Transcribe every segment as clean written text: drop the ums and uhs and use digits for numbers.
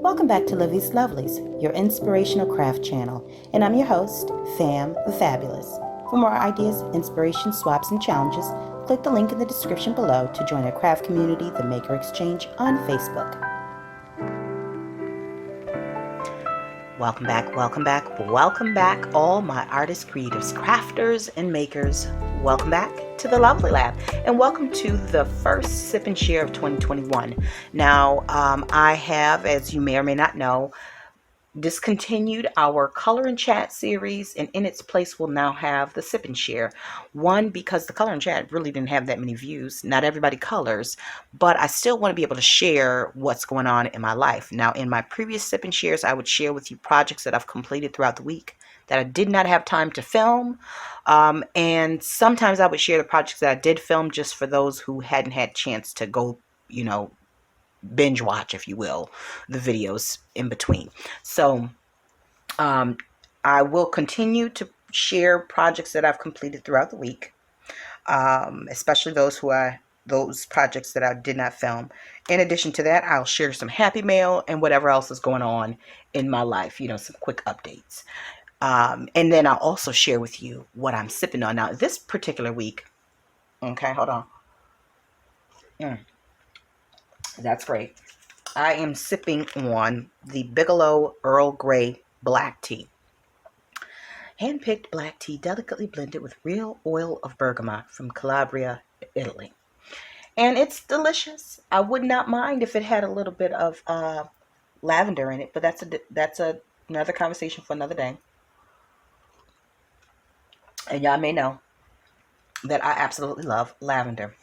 Welcome back to Livie'S Lovelies, your inspirational craft channel, and I'm your host, Fam the Fabulous. For more ideas, inspiration, swaps, and challenges, click the link in the description below to join our craft community, the Maker Exchange, on Facebook. Welcome back, all my artists, creatives, crafters, and makers. Welcome back to the Lovely Lab, and welcome to the first Sip and Share of 2021. Now, I have, as you may or may not know, discontinued our color and chat series, and in its place we'll now have the Sip and Share. One, because the color and chat really didn't have that many views. Not everybody colors, but I still want to be able to share what's going on in my life. Now, in my previous Sip and Shares, I would share with you projects that I've completed throughout the week that I did not have time to film, and sometimes I would share the projects that I did film just for those who hadn't had a chance to go, binge watch, if you will, the videos in between. So I will continue to share projects that I've completed throughout the week, especially those projects that I did not film. In addition to that, I'll share some happy mail and whatever else is going on in my life, some quick updates. And then I'll also share with you what I'm sipping on. Now, this particular week, okay, hold on. That's great. I am sipping on the Bigelow Earl Grey black tea. Hand-picked black tea, delicately blended with real oil of bergamot from Calabria, Italy. And it's delicious. I would not mind if it had a little bit of lavender in it, but that's another conversation for another day. And y'all may know that I absolutely love lavender.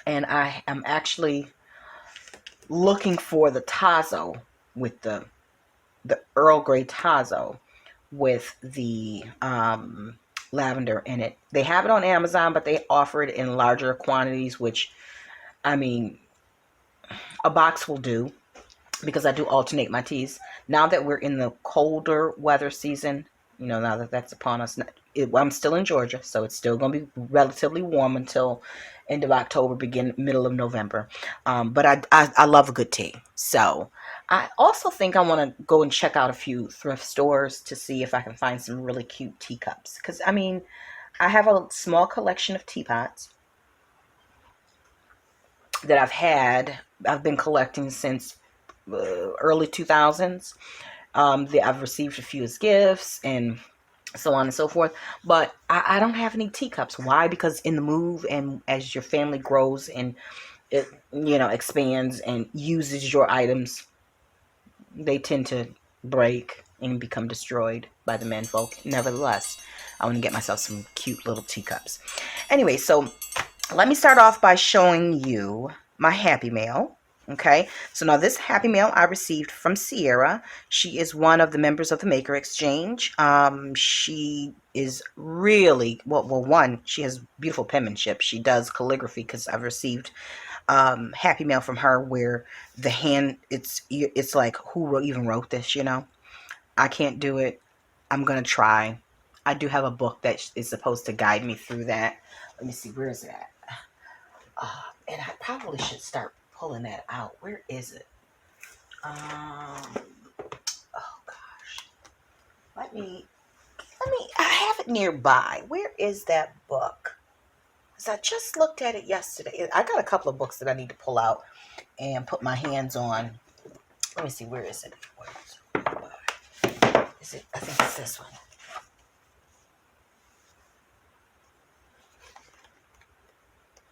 And I am actually looking for the Tazo with the Earl Grey Tazo with the lavender in it. They have it on Amazon, but they offer it in larger quantities, which, I mean, a box will do, because I do alternate my teas. Now that we're in the colder weather season, now that that's upon us, I'm still in Georgia, so it's still going to be relatively warm until end of October, middle of November. But I love a good tea. So I also think I want to go and check out a few thrift stores to see if I can find some really cute teacups. Because, I have a small collection of teapots that I've been collecting since early 2000s. I've received a few as gifts and so on and so forth, but I don't have any teacups. Why? Because in the move, and as your family grows and it expands and uses your items, they tend to break and become destroyed by the menfolk. Nevertheless, I want to get myself some cute little teacups. Anyway, so let me start off by showing you my Happy Mail. Okay, so now this Happy Mail I received from Sierra. She is one of the members of the Maker Exchange. She is really, one, she has beautiful penmanship. She does calligraphy, because I've received Happy Mail from her where the hand, it's like, who even wrote this, I can't do it. I'm going to try. I do have a book that is supposed to guide me through that. Let me see, where is it at? And I probably should start pulling that out. Where is it? Oh gosh. Let me, I have it nearby. Where is that book? Because I just looked at it yesterday. I got a couple of books that I need to pull out and put my hands on. Let me see, where is it? Is it? I think it's this one.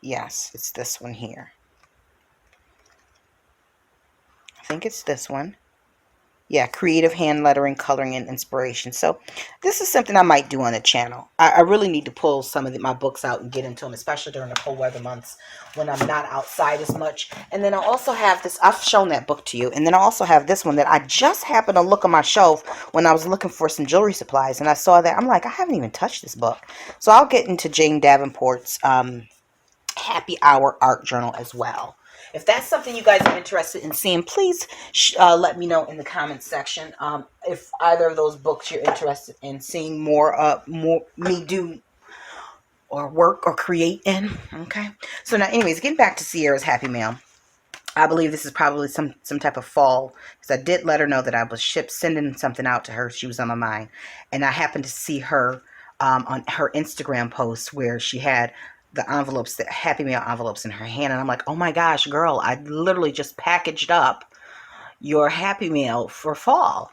Yes, it's this one here. I think it's this one. Yeah, creative hand lettering, coloring, and inspiration. So this is something I might do on the channel. I really need to pull some of my books out and get into them, especially during the cold weather months when I'm not outside as much. And then I also have this. I've shown that book to you. And then I also have this one that I just happened to look on my shelf when I was looking for some jewelry supplies. And I saw that. I'm like, I haven't even touched this book. So I'll get into Jane Davenport's Happy Hour art journal as well. If that's something you guys are interested in seeing, please let me know in the comments section. If either of those books you're interested in seeing more me do or work or create in. Okay. So now, anyways, getting back to Sierra's Happy Mail. I believe this is probably some type of fall, because I did let her know that I was sending something out to her. She was on my mind, and I happened to see her on her Instagram post where she had the envelopes, the Happy Meal envelopes in her hand, and I'm like, oh my gosh, girl, I literally just packaged up your Happy Meal for fall.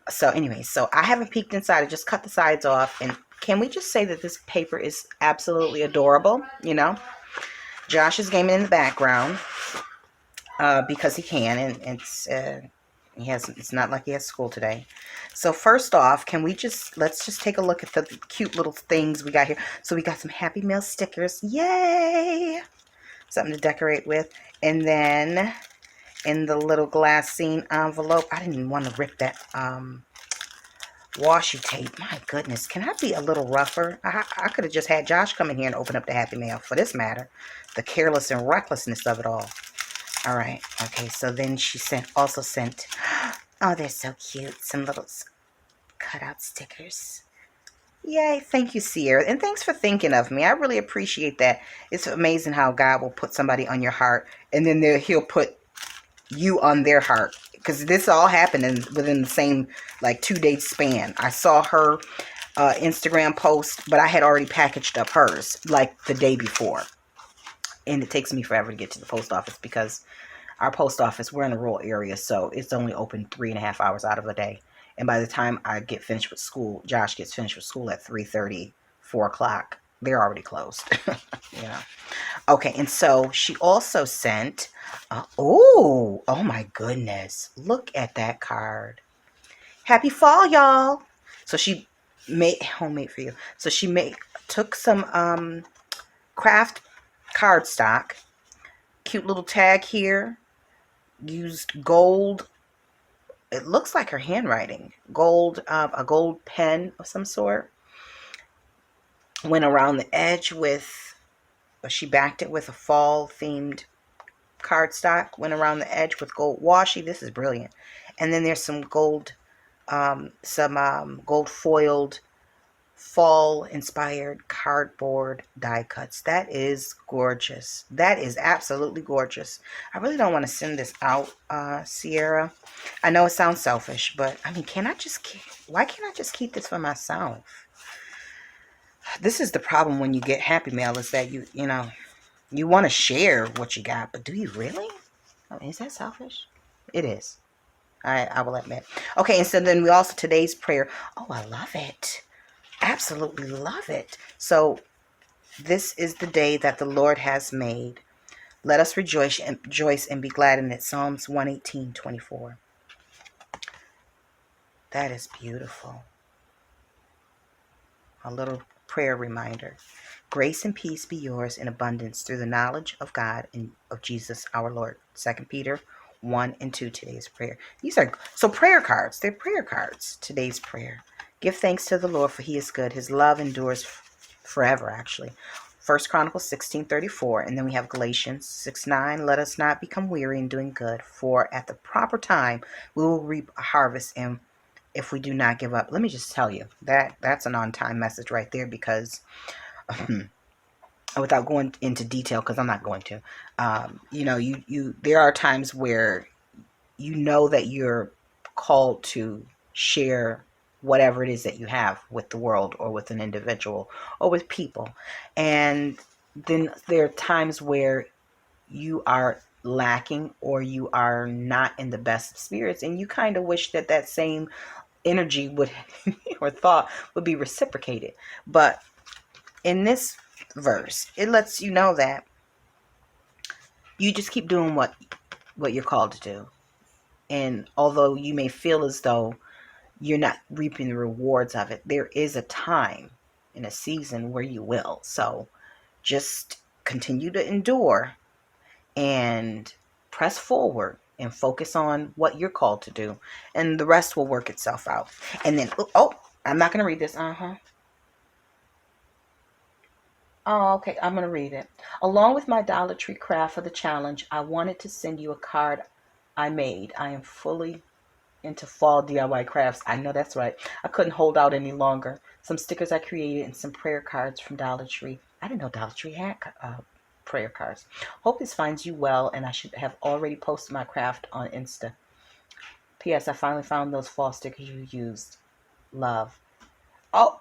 So anyway, so I haven't peeked inside. I just cut the sides off, and can we just say that this paper is absolutely adorable? You know, Josh is gaming in the background because he can, and it's not like he has school today. So first off, let's just take a look at the cute little things we got here. So we got some Happy Meal stickers, yay! Something to decorate with, and then in the little glassine envelope, I didn't even want to rip that washi tape. My goodness, can I be a little rougher? I could have just had Josh come in here and open up the Happy Mail, for this matter. The careless and recklessness of it all. All right. Okay. So then she also sent. Oh, they're so cute. Some little cutout stickers. Yay. Thank you, Sierra. And thanks for thinking of me. I really appreciate that. It's amazing how God will put somebody on your heart, and then he'll put you on their heart. Because this all happened within the same, like, 2-day span. I saw her Instagram post, but I had already packaged up hers, like, the day before. And it takes me forever to get to the post office because our post office, we're in a rural area, so it's only open 3.5 hours out of a day. And by the time I get finished with school, Josh gets finished with school at 3:30, 4 o'clock. They're already closed. Yeah. Okay, and so she also sent, oh my goodness. Look at that card. Happy fall, y'all. So she made, homemade for you. So took some craft cardstock, cute little tag here, used gold, it looks like her handwriting, a gold pen of some sort, went around the edge with, she backed it with a fall themed cardstock, went around the edge with gold washi. This is brilliant. And then there's some gold gold foiled fall inspired cardboard die cuts. That is gorgeous. That is absolutely gorgeous. I really don't want to send this out, Sierra. I know it sounds selfish, but I mean, why can't I just keep this for myself? This is the problem when you get Happy Mail, is that you want to share what you got, but do you really? I mean, is that selfish? It is. I will admit. Okay, and so then we also, today's prayer. Oh, I love it. Absolutely love it. So this is the day that the Lord has made. Let us rejoice and be glad in it. Psalms 118:24. That is beautiful. A little prayer reminder. Grace and peace be yours in abundance through the knowledge of God and of Jesus our Lord. 2 Peter 1 and 2, today's prayer. These are prayer cards. They're prayer cards. Today's prayer. Give thanks to the Lord, for he is good. His love endures forever, actually. 1 Chronicles 16:34. And then we have Galatians 6:9. Let us not become weary in doing good, for at the proper time we will reap a harvest, and if we do not give up. Let me just tell you, that's an on-time message right there, because without going into detail, because I'm not going to, there are times where you know that you're called to share whatever it is that you have with the world or with an individual or with people. And then there are times where you are lacking or you are not in the best spirits, and you kind of wish that same energy would or thought would be reciprocated. But in this verse, it lets you know that you just keep doing what you're called to do. And although you may feel as though you're not reaping the rewards of it, there is a time and a season where you will. So just continue to endure and press forward and focus on what you're called to do, and the rest will work itself out. And then, I'm not going to read this. Oh, okay, I'm going to read it. Along with my Dollar Tree craft for the challenge, I wanted to send you a card I made. I am fully into fall DIY crafts. I know that's right. I couldn't hold out any longer. Some stickers I created and some prayer cards from Dollar Tree. I didn't know Dollar Tree had prayer cards. Hope this finds you well, and I should have already posted my craft on Insta. P.S. I finally found those fall stickers you used. Love. Oh,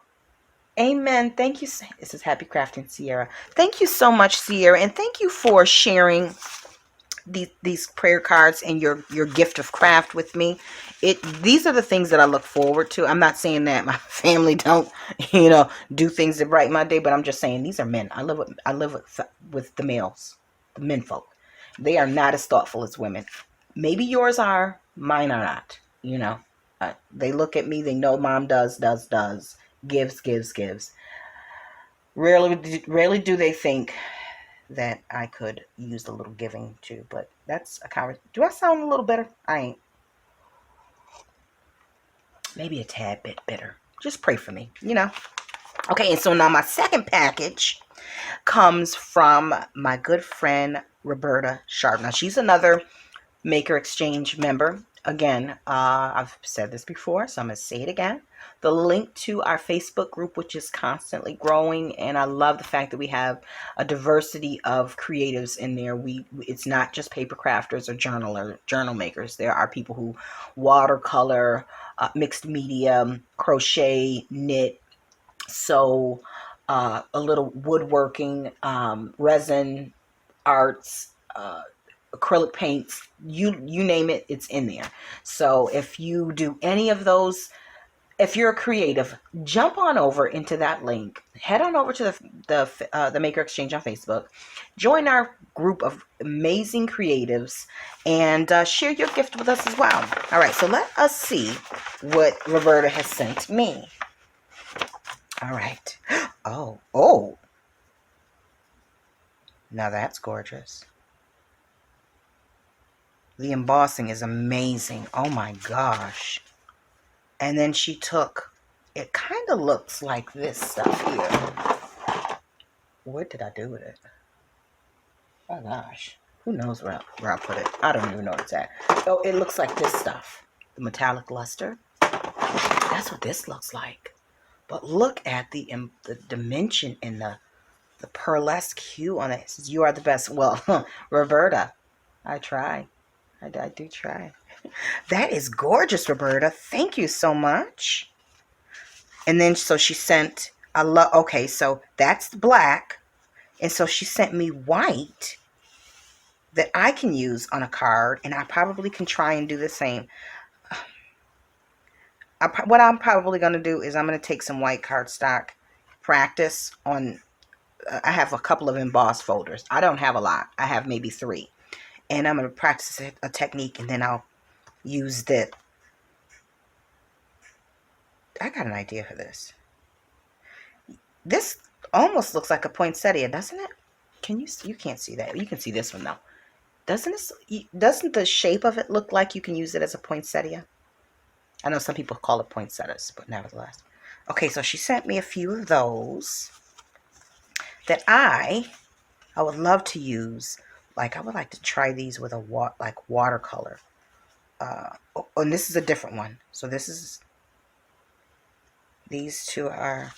amen. Thank you. This is Happy Crafting Sierra. Thank you so much, Sierra, and thank you for sharing these prayer cards and your gift of craft with me. These are the things that I look forward to. I'm not saying that my family don't do things that brighten my day, but I'm just saying these are men. I live with the males, the men folk. They are not as thoughtful as women. Maybe yours are, mine are not. They look at me, they know mom does, gives. Rarely do they think that I could use a little giving too, but that's a conversation. Do I sound a little better? I ain't. Maybe a tad bit bitter. Just pray for me, Okay, and so now my second package comes from my good friend Roberta Sharp. Now she's another Maker Exchange member. Again, I've said this before, so I'm going to say it again. The link to our Facebook group, which is constantly growing, and I love the fact that we have a diversity of creatives in there. It's not just paper crafters or journal makers. There are people who watercolor, mixed media, crochet, knit, sew, a little woodworking, resin arts, acrylic paints, you name it, it's in there. So if you do any of those, if you're a creative, jump on over into that link, head on over to the Maker Exchange on Facebook, join our group of amazing creatives, and share your gift with us as well. All right, so let us see what Roberta has sent me. All right. Oh, now that's gorgeous. The embossing is amazing. Oh my gosh. And then she took, it kind of looks like this stuff here. What did I do with it? Oh gosh. Who knows where I put it? I don't even know where it's at. Oh, it looks like this stuff. The metallic luster. That's what this looks like. But look at the dimension and the pearlesque hue on it. It says, you are the best. Well, Roberta, I try. I do try. That is gorgeous, Roberta. Thank you so much. And then, so she sent, okay, so that's black. And so she sent me white that I can use on a card. And I probably can try and do the same. What I'm probably going to do is I'm going to take some white cardstock, practice on, I have a couple of embossed folders. I don't have a lot. I have maybe 3. And I'm going to practice a technique, and then I'll use that. I got an idea for this. This almost looks like a poinsettia, doesn't it? You can't see that. You can see this one though. Doesn't the shape of it look like you can use it as a poinsettia? I know some people call it poinsettias, but nevertheless. Okay, so she sent me a few of those that I would love to use. Like, I would like to try these with watercolor. And this is a different one. So these two are,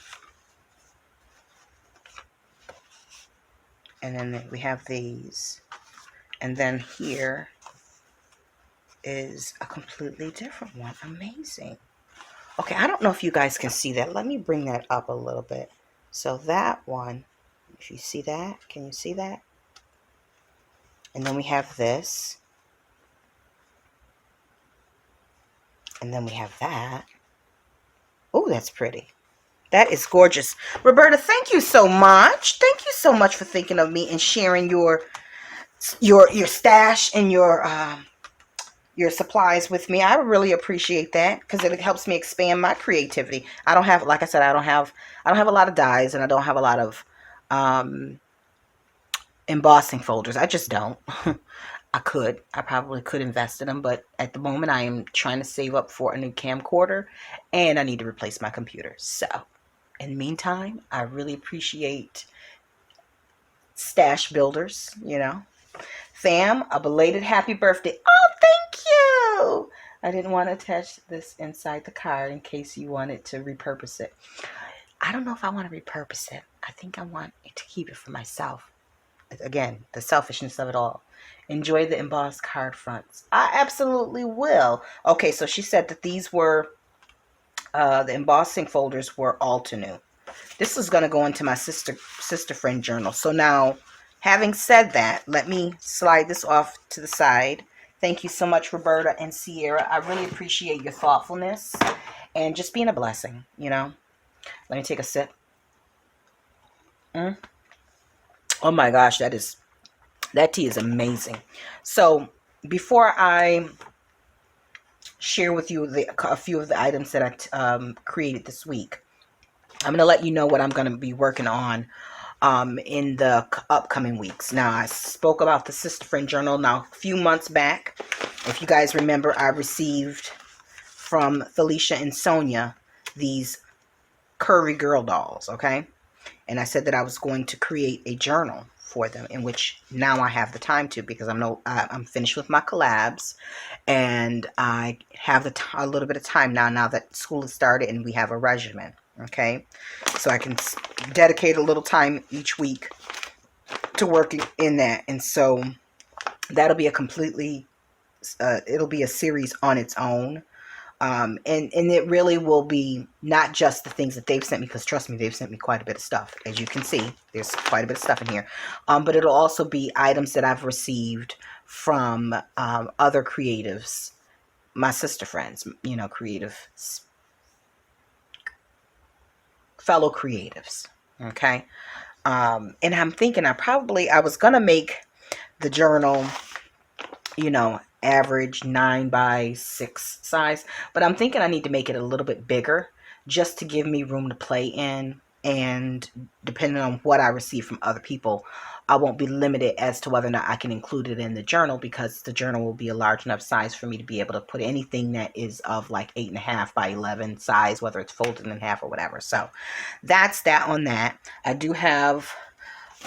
and then we have these, and then here is a completely different one. Amazing. Okay, I don't know if you guys can see that. Let me bring that up a little bit. So that one, if you see that, can you see that? And then we have this. And then we have that. Oh, that's pretty. That is gorgeous. Roberta, thank you so much. Thank you so much for thinking of me and sharing your stash and your supplies with me. I really appreciate that, because it helps me expand my creativity. I don't have, like I said, I don't have a lot of dies, and I don't have a lot of embossing folders. I just don't. I probably could invest in them, but at the moment I am trying to save up for a new camcorder, and I need to replace my computer. So in the meantime, I really appreciate stash builders, Fam, a belated happy birthday. Oh, thank you. I didn't want to attach this inside the card in case you wanted to repurpose it. I don't know if I want to repurpose it. I think I want to keep it for myself. Again, the selfishness of it all. Enjoy the embossed card fronts. I absolutely will. Okay, so she said that these were, the embossing folders were all to new. This is going to go into my sister friend journal. So now, having said that, let me slide this off to the side. Thank you so much, Roberta and Sierra. I really appreciate your thoughtfulness and just being a blessing, you know. Let me take a sip. Mm. Oh my gosh, that tea is amazing. So before I share with you a few of the items that I created this week, I'm going to let you know what I'm going to be working on in the upcoming weeks. Now, I spoke about the Sister Friend Journal now a few months back. If you guys remember, I received from Felicia and Sonia these curvy girl dolls, okay? And I said that I was going to create a journal for them, in which now I have the time to, because I'm finished with my collabs, and I have a little bit of time now that school has started and we have a regimen. Okay, so I can dedicate a little time each week to working in that, and so that'll be it'll be a series on its own. And it really will be not just the things that they've sent me, because trust me, they've sent me quite a bit of stuff. As you can see, there's quite a bit of stuff in here. But it'll also be items that I've received from other creatives, my sister friends, you know, fellow creatives. Okay. And I'm thinking I was going to make the journal, you know, average 9x6 size, but I'm thinking I need to make it a little bit bigger just to give me room to play in, and depending on what I receive from other people, I won't be limited as to whether or not I can include it in the journal, because the journal will be a large enough size for me to be able to put anything that is of like 8.5x11 size, whether it's folded in half or whatever. So that's that on that. I do have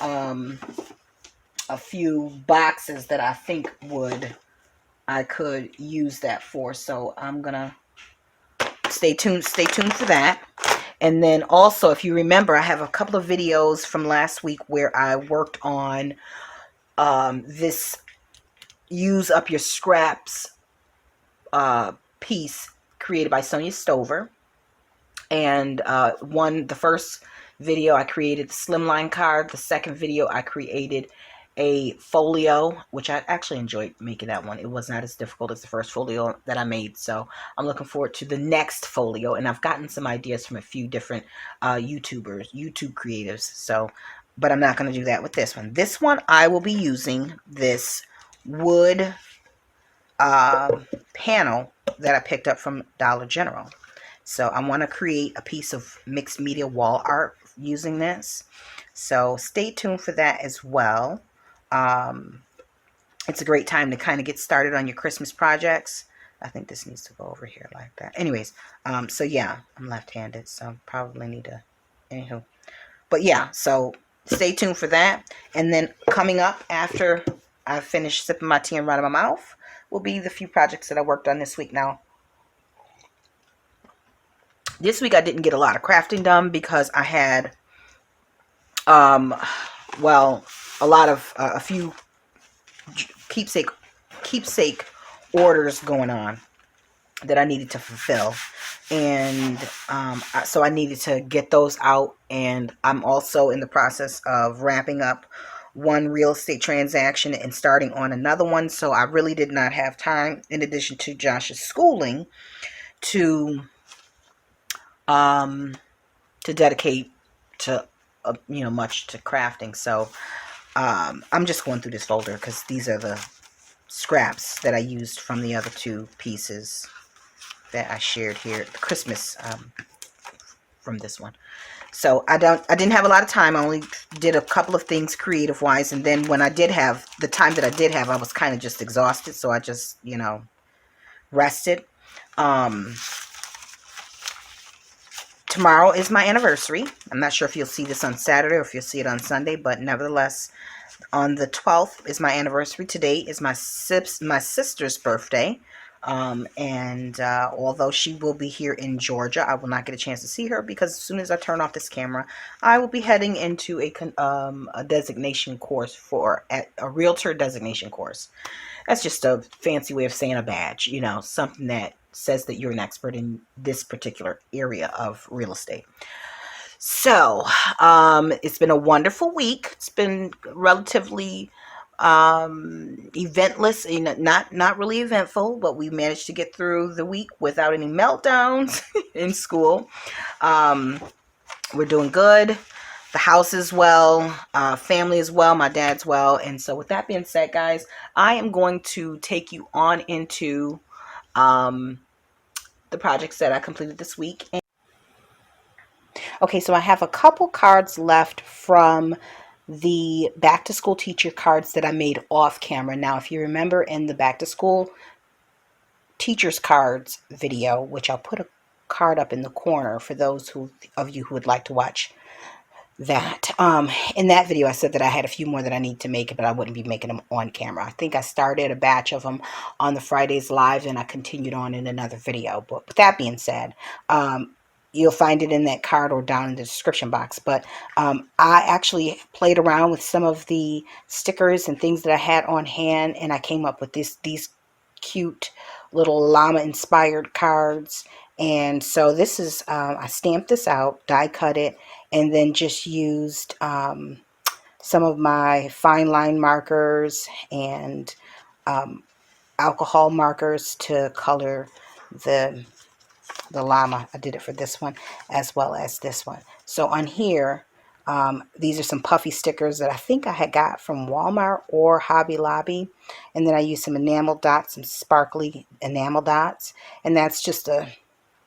a few boxes that I think I could use that for. So I'm gonna stay tuned for that. And then also, if you remember, I have a couple of videos from last week where I worked on this use up your scraps piece created by Sonia Stover. And the first video I created the slimline card. The second video I created a folio, which I actually enjoyed making that one. It was not as difficult as the first folio that I made. So I'm looking forward to the next folio. And I've gotten some ideas from a few different YouTube creatives. So, but I'm not going to do that with this one. This one, I will be using this wood panel that I picked up from Dollar General. So I want to create a piece of mixed media wall art using this. So stay tuned for that as well. It's a great time to kind of get started on your Christmas projects. I think this needs to go over here like that. Anyways, so yeah, I'm left-handed, so probably need to, anywho. But yeah, so stay tuned for that. And then coming up after I finish sipping my tea and running my mouth will be the few projects that I worked on this week. Now, this week I didn't get a lot of crafting done because I had, a few keepsake orders going on that I needed to fulfill, and so I needed to get those out. And I'm also in the process of wrapping up one real estate transaction and starting on another one. So I really did not have time, in addition to Josh's schooling, to dedicate to much to crafting. So I'm just going through this folder because these are the scraps that I used from the other two pieces that I shared here, the Christmas from this one. So I didn't have a lot of time. I only did a couple of things creative wise, and then when I did have the time that I did have, I was kind of just exhausted, so I just rested. Tomorrow is my anniversary. I'm not sure if you'll see this on Saturday or if you'll see it on Sunday, but nevertheless, On the 12th is my anniversary. Today is my sister's birthday. And although she will be here in Georgia, I will not get a chance to see her because as soon as I turn off this camera, I will be heading into a designation course for a realtor designation course. That's just a fancy way of saying a badge, you know, something that says that you're an expert in this particular area of real estate. So, it's been a wonderful week. It's been relatively eventless, you know, not really eventful, but we managed to get through the week without any meltdowns in school. Um, we're doing good. The house is well, family is well, my dad's well. And so with that being said, guys, I am going to take you on into um, the projects that I completed this week. Okay, so I have a couple cards left from the back to school teacher cards that I made off camera. Now, if you remember in the back to school teachers cards video, which I'll put a card up in the corner for those of you who would like to watch that. In that video, I said that I had a few more that I need to make, but I wouldn't be making them on camera. I think I started a batch of them on the Fridays live and I continued on in another video. But with that being said, you'll find it in that card or down in the description box. But I actually played around with some of the stickers and things that I had on hand, and I came up with these cute little llama inspired cards. And so this is, I stamped this out, die cut it, and then just used some of my fine line markers and alcohol markers to color the llama. I did it for this one as well as this one. So on here, these are some puffy stickers that I think I had got from Walmart or Hobby Lobby. And then I used some enamel dots, some sparkly enamel dots. And that's just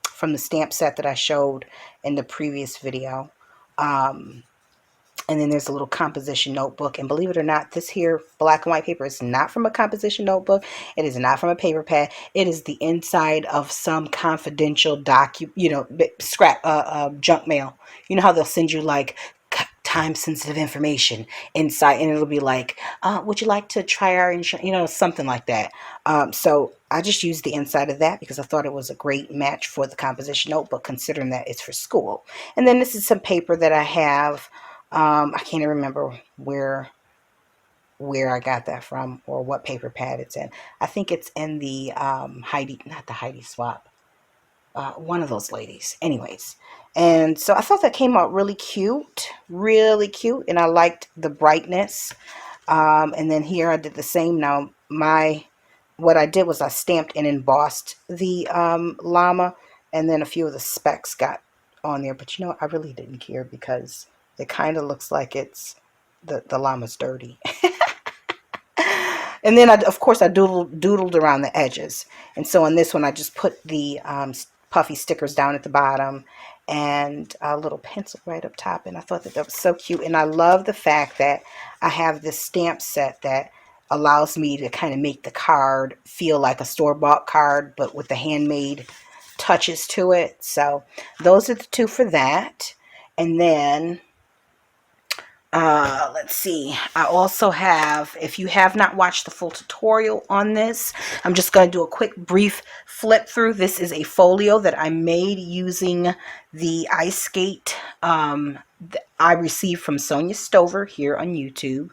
from the stamp set that I showed in the previous video. And then there's a little composition notebook. And believe it or not, this here black and white paper is not from a composition notebook. It is not from a paper pad. It is the inside of some confidential scrap, junk mail. You know how they'll send you like time sensitive information inside, and it'll be like, would you like to try our insurance? You know, something like that. So I just used the inside of that because I thought it was a great match for the composition notebook, considering that it's for school. And then this is some paper that I have. I can't even remember where I got that from or what paper pad it's in. I think it's in the not the Heidi Swap, one of those ladies. Anyways, and so I thought that came out really cute, and I liked the brightness. And then here I did the same. Now what I did was I stamped and embossed the llama, and then a few of the specks got on there. But you know, I really didn't care because it kind of looks like it's the llama's dirty. And then of course I doodled around the edges. And so on this one I just put the puffy stickers down at the bottom and a little pencil right up top. And I thought that was so cute. And I love the fact that I have this stamp set that allows me to kind of make the card feel like a store-bought card, but with the handmade touches to it. So those are the two for that. And then let's see, I also have, if you have not watched the full tutorial on this, I'm just going to do a quick brief flip through. This is a folio that I made using the ice skate I received from Sonia Stover here on YouTube.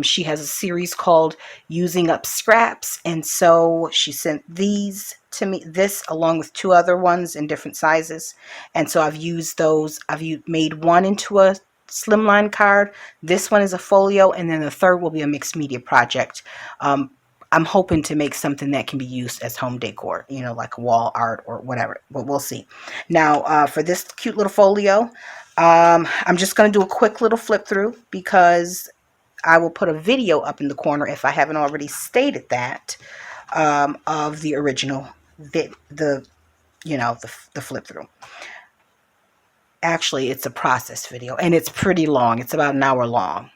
She has a series called Using Up Scraps, and so she sent these to me, this along with two other ones in different sizes, and so I've used those. I've made one into a slimline card, this one is a folio, and then the third will be a mixed media project. I'm hoping to make something that can be used as home decor, you know, like wall art or whatever, but we'll see. Now for this cute little folio, I'm just going to do a quick little flip through because I will put a video up in the corner if I haven't already stated that, of the original the flip through. Actually, it's a process video, and it's pretty long. It's about an hour long,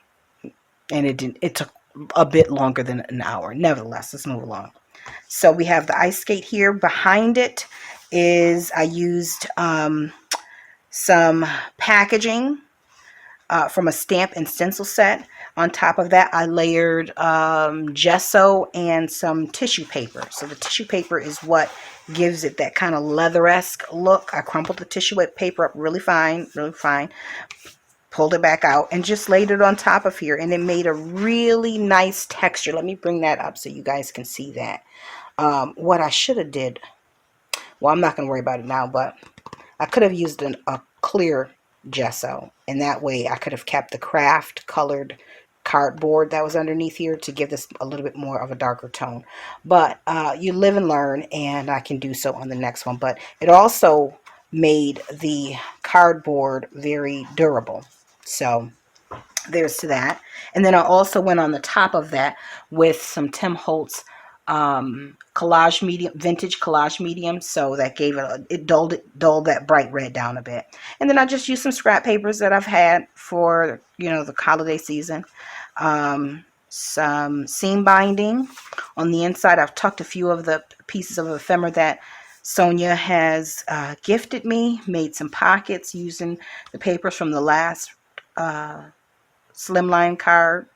and it took a bit longer than an hour. Nevertheless, let's move along. So we have the ice skate here. Behind it is, I used some packaging from a stamp and stencil set. On top of that, I layered gesso and some tissue paper. So the tissue paper is what gives it that kind of leather-esque look. I crumpled the tissue paper up really fine, pulled it back out, and just laid it on top of here, and it made a really nice texture. Let me bring that up so you guys can see that. What I should have did, well, I'm not going to worry about it now, but I could have used a clear gesso, and that way I could have kept the craft colored cardboard that was underneath here to give this a little bit more of a darker tone. But you live and learn, and I can do so on the next one. But it also made the cardboard very durable. So there's to that. And then I also went on the top of that with some Tim Holtz collage medium, vintage collage medium, so that gave it dulled that bright red down a bit. And then I just used some scrap papers that I've had for, you know, the holiday season. Some seam binding on the inside. I've tucked a few of the pieces of ephemera that Sonia has gifted me, made some pockets using the papers from the last slimline card.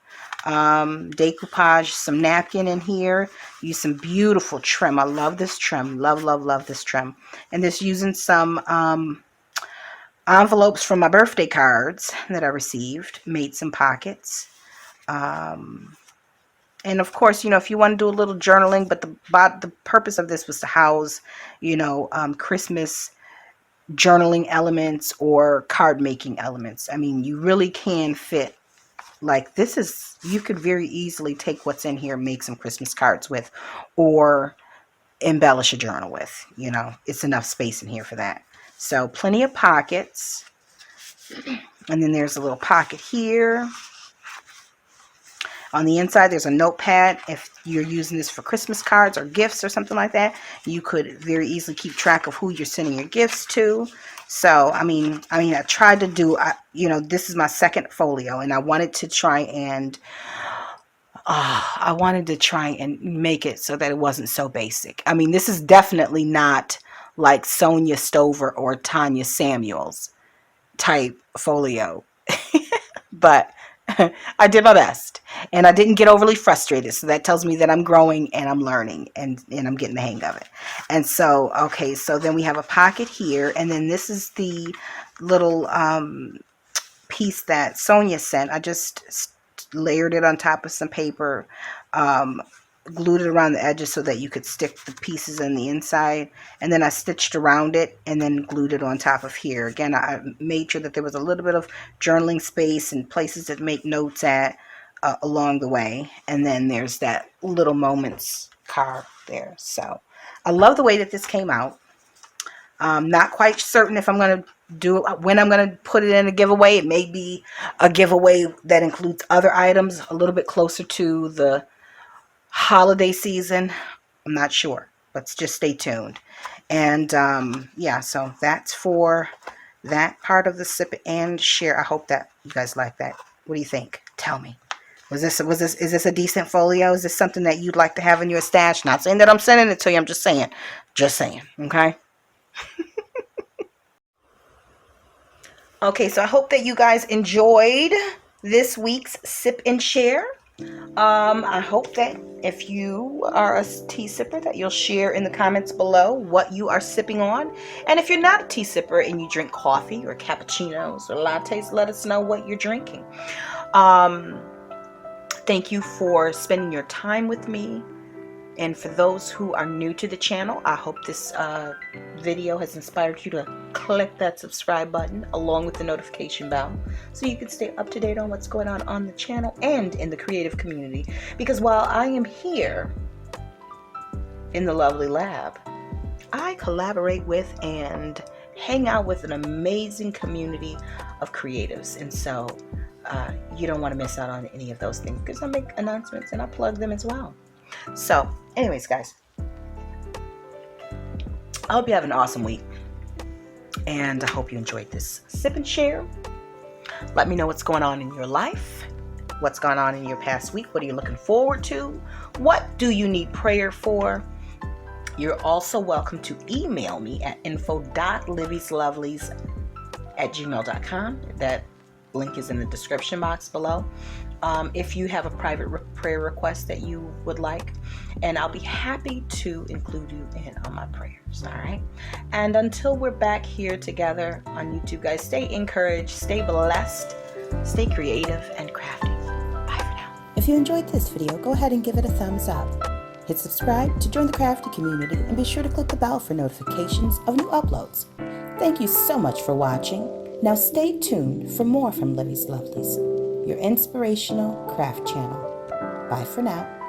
Decoupage, some napkin in here. Use some beautiful trim. I love this trim. Love this trim. And this using some envelopes from my birthday cards that I received. Made some pockets. And of course, you know, if you want to do a little journaling, but the purpose of this was to house, you know, Christmas journaling elements or card making elements. I mean, you really can fit, like, this is, you could very easily take what's in here and make some Christmas cards with, or embellish a journal with. You know, it's enough space in here for that. So plenty of pockets. And then there's a little pocket here. On the inside, there's a notepad. If you're using this for Christmas cards or gifts or something like that, you could very easily keep track of who you're sending your gifts to. So, I mean, I tried to do, you know, this is my second folio, and I wanted to try and make it so that it wasn't so basic. I mean, this is definitely not like Sonia Stover or Tanya Samuels type folio, but I did my best, and I didn't get overly frustrated. So that tells me that I'm growing and I'm learning, and I'm getting the hang of it. And so, okay, so then we have a pocket here, and then this is the little piece that Sonia sent. I just layered it on top of some paper, glued it around the edges so that you could stick the pieces in the inside, and then I stitched around it and then glued it on top of here. Again, I made sure that there was a little bit of journaling space and places to make notes at along the way. And then there's that little moments card there. So I love the way that this came out. Not quite certain if I'm going to do it, when I'm going to put it in a giveaway. It may be a giveaway that includes other items a little bit closer to the holiday season. I'm not sure, but just stay tuned. And yeah, so that's for that part of the sip and share. I hope that you guys like that. What do you think? Tell me. Is this a decent folio? Is this something that you'd like to have in your stash? Not saying that I'm sending it to you. I'm just saying, okay? Okay, so I hope that you guys enjoyed this week's sip and share. I hope that if you are a tea sipper, that you'll share in the comments below what you are sipping on. And if you're not a tea sipper and you drink coffee or cappuccinos or lattes, let us know what you're drinking. Thank you for spending your time with me. And for those who are new to the channel, I hope this video has inspired you to click that subscribe button along with the notification bell so you can stay up to date on what's going on the channel and in the creative community. Because while I am here in the lovely lab, I collaborate with and hang out with an amazing community of creatives. And so you don't want to miss out on any of those things, because I make announcements and I plug them as well. So anyways, guys, I hope you have an awesome week, and I hope you enjoyed this sip and share. Let me know what's going on in your life, what's gone on in your past week. What are you looking forward to? What do you need prayer for? You're also welcome to email me at info.livieslovelies@gmail.com. That link is in the description box below. If you have a private prayer request that you would like, and I'll be happy to include you in on my prayers. All right. And until we're back here together on YouTube, guys, stay encouraged, stay blessed, stay creative and crafty. Bye for now. If you enjoyed this video, go ahead and give it a thumbs up. Hit subscribe to join the crafty community, and be sure to click the bell for notifications of new uploads. Thank you so much for watching. Now stay tuned for more from Livie'S Lovelies, your inspirational craft channel. Bye for now.